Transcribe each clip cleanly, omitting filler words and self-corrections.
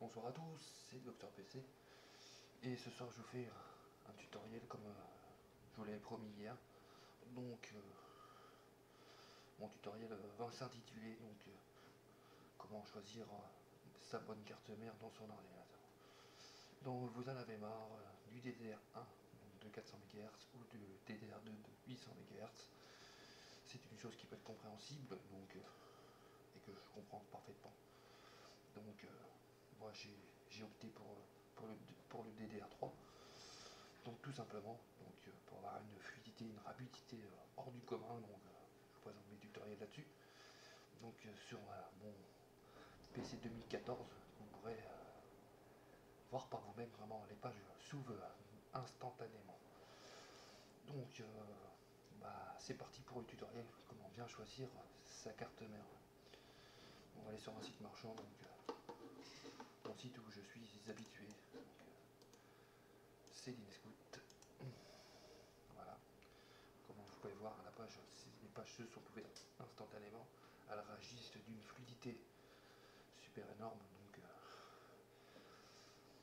Bonsoir à tous, c'est Docteur PC et ce soir je vous fais un tutoriel comme je vous l'avais promis hier. Donc mon tutoriel va s'intituler comment choisir sa bonne carte mère dans son ordinateur. Donc vous en avez marre du DDR1 de 400 MHz ou du DDR2 de 800 MHz. C'est une chose qui peut être compréhensible et que je comprends parfaitement. Donc moi j'ai opté pour le DDR3. Donc tout simplement, pour avoir une fluidité, une rapidité hors du commun, je vous présente mes tutoriels là-dessus. Donc sur mon PC 2014, vous pourrez voir par vous-même vraiment les pages s'ouvrent instantanément. Donc c'est parti pour le tutoriel, comment bien choisir sa carte mère. On va aller sur un site marchand, mon site où je suis habitué. C'est l'Inescout. Voilà. Comme vous pouvez voir, les pages se sont ouvertes instantanément. Elles réagissent d'une fluidité super énorme.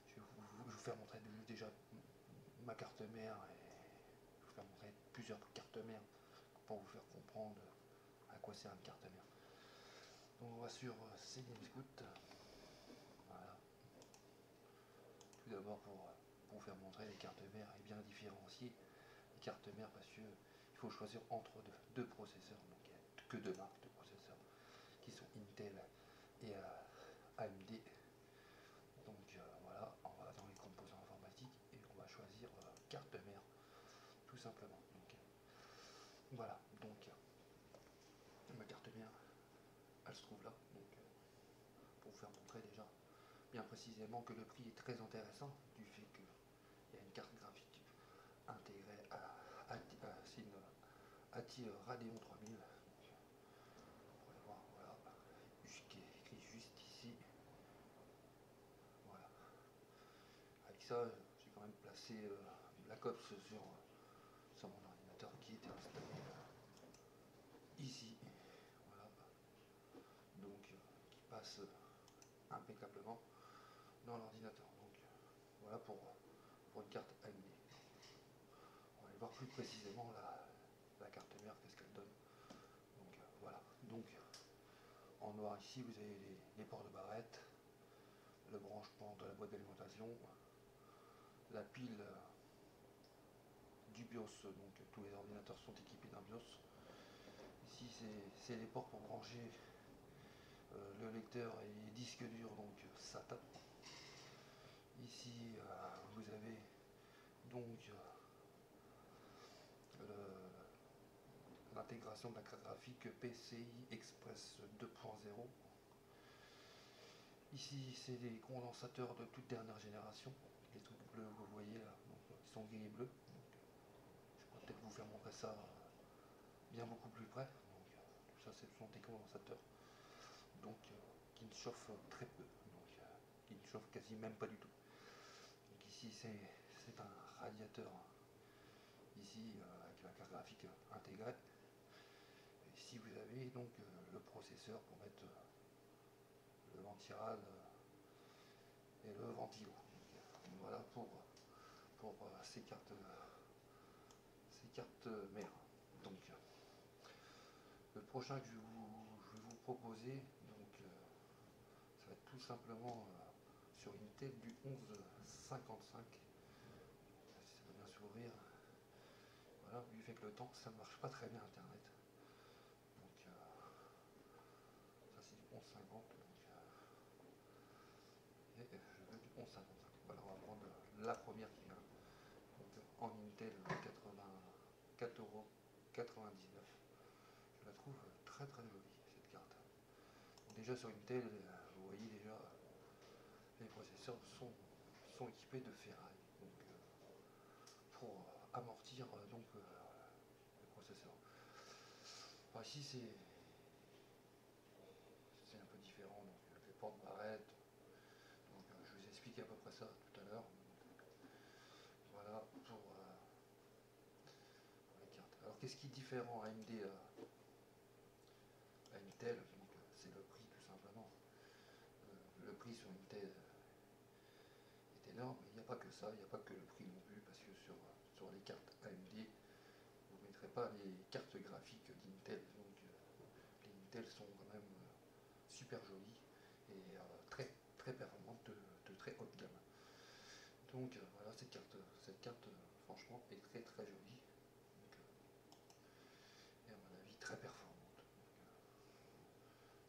Je vais vous faire montrer déjà ma carte mère et je vais vous faire montrer plusieurs cartes mères pour vous faire comprendre à quoi sert une carte mère. Donc on va sur CDMScout. Voilà. Tout d'abord pour vous faire montrer les cartes mères et bien différencier les cartes mères parce qu'il faut choisir entre deux processeurs. Donc il n'y a que deux marques de processeurs qui sont Intel et AMD. Donc voilà, on va dans les composants informatiques et on va choisir carte mère tout simplement. Voilà, ma carte mère elle se trouve là. Pour vous faire montrer déjà bien précisément que le prix est très intéressant du fait qu'il y a une carte graphique intégrée c'est une ATI Radeon 3000. Vous pouvez voir, voilà, qui est écrit juste ici. Voilà. Avec ça, j'ai quand même placé Black Ops sur mon ordinateur qui était installé ici. Voilà. Qui passe impeccablement dans l'ordinateur. Voilà pour une carte AMD. On va aller voir plus précisément la carte mère, qu'est-ce qu'elle donne. Voilà. En noir ici, vous avez les ports de barrette, le branchement de la boîte d'alimentation, la pile du BIOS, tous les ordinateurs sont équipés d'un BIOS. Ici, c'est les ports pour brancher le lecteur et les disques durs, SATA. Ici, vous avez l'intégration de la carte graphique PCI Express 2.0. Ici, c'est les condensateurs de toute dernière génération. Les trucs bleus, vous voyez là, ils sont gris et bleus. Je pourrais peut-être vous faire montrer ça bien beaucoup plus près. Tout ça, ce sont des condensateurs qui ne chauffent très peu, qui ne chauffent quasi même pas du tout. Ici, c'est un radiateur ici avec la carte graphique intégrée. Ici vous avez le processeur pour mettre le ventirad et le ventilo. Voilà pour ces cartes mères. Le prochain que je vais vous proposer, ça va être tout simplement sur une Intel du 1155. Si ça va bien s'ouvrir. Voilà, du fait que le temps, ça ne marche pas très bien internet. Ça c'est du 1150. Et je veux du 1155. Voilà, on va prendre la première qui vient. En Intel 84,99€. Je la trouve très très jolie cette carte. Déjà sur Intel, vous voyez déjà les processeurs sont équipés de ferraille. Pour amortir le processeur. Alors ici c'est un peu différent, les portes barrettes. Je vous explique à peu près ça tout à l'heure. Voilà pour les cartes. Alors qu'est-ce qui est différent à AMD à Intel? C'est le prix tout simplement. Le prix sur Intel énorme. Il n'y a pas que ça, il n'y a pas que le prix non plus, parce que sur les cartes AMD, vous ne mettrez pas les cartes graphiques d'Intel. Donc les Intel sont quand même super jolies et très performantes de très haute gamme. Donc voilà, cette carte franchement est très jolie. Donc, et à mon avis très performante. Donc,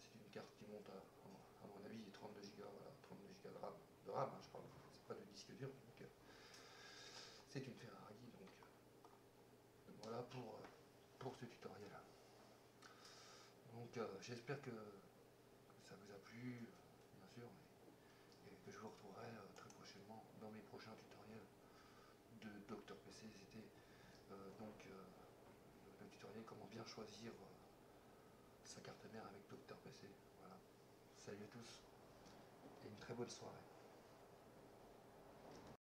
c'est une carte qui monte à mon avis 32 Go, voilà, 32 Go de RAM, hein, je parle, c'est pas de disque dur. Donc c'est une Ferrari. Donc voilà pour ce tutoriel. Donc j'espère que ça vous a plu, bien sûr, et que je vous retrouverai très prochainement dans mes prochains tutoriels de Docteur PC. C'était le tutoriel comment bien choisir sa carte mère avec Docteur PC. Voilà. Salut à tous et une très bonne soirée.